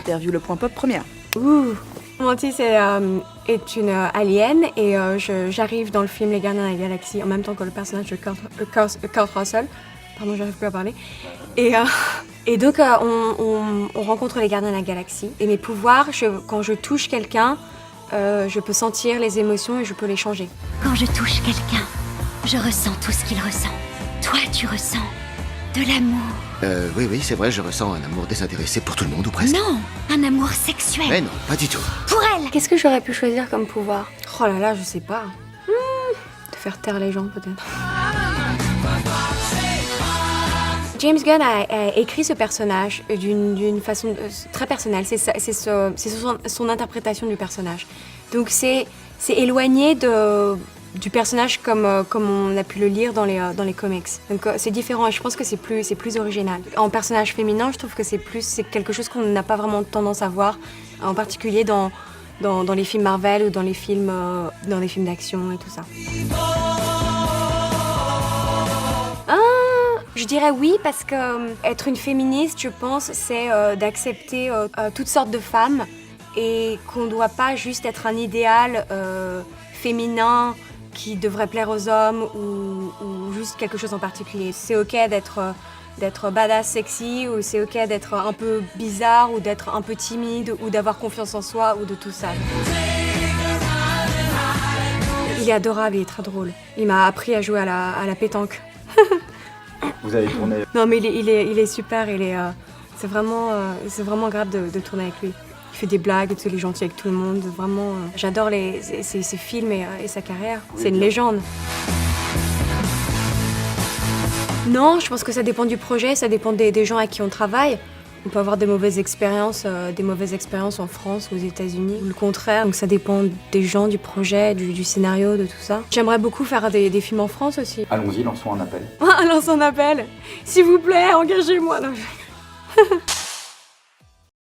Interview Le Point Pop première. Ouh. Mantis est une alien et j'arrive dans le film Les Gardiens de la Galaxie en même temps que le personnage de Kurt Russell. Pardon, j'arrive plus à parler. Et donc on rencontre les Gardiens de la Galaxie. Et mes pouvoirs, quand je touche quelqu'un, je peux sentir les émotions et je peux les changer. Quand je touche quelqu'un, je ressens tout ce qu'il ressent. Toi, tu ressens de l'amour. Oui, c'est vrai, je ressens un amour désintéressé pour tout le monde, ou presque. Non, un amour sexuel. Mais non, pas du tout. Pour elle. Qu'est-ce que j'aurais pu choisir comme pouvoir? Oh là là, je sais pas. De faire taire les gens, peut-être. James Gunn a écrit ce personnage d'une façon très personnelle. C'est son interprétation du personnage. Donc c'est éloigné du personnage comme on a pu le lire dans les comics. Donc c'est différent et je pense que c'est plus original. En personnage féminin, je trouve que c'est quelque chose qu'on n'a pas vraiment tendance à voir, en particulier dans les films Marvel ou dans les films d'action et tout ça. Je dirais oui parce que être une féministe, je pense, c'est d'accepter toutes sortes de femmes et qu'on ne doit pas juste être un idéal féminin qui devrait plaire aux hommes ou juste quelque chose en particulier. C'est ok d'être badass sexy ou c'est ok d'être un peu bizarre ou d'être un peu timide ou d'avoir confiance en soi ou de tout ça. Il est adorable, il est très drôle. Il m'a appris à jouer à la pétanque. Vous avez tourné? Non mais il est super, c'est vraiment agréable de tourner avec lui. Il fait des blagues, il est gentil avec tout le monde, vraiment. J'adore ses films et sa carrière, c'est une légende. Non, je pense que ça dépend du projet, ça dépend des gens avec qui on travaille. On peut avoir des mauvaises expériences en France, aux États-Unis, ou le contraire. Donc ça dépend des gens, du projet, du scénario, de tout ça. J'aimerais beaucoup faire des films en France aussi. Allons-y, lançons un appel. Lançons un appel. S'il vous plaît, engagez-moi. Non,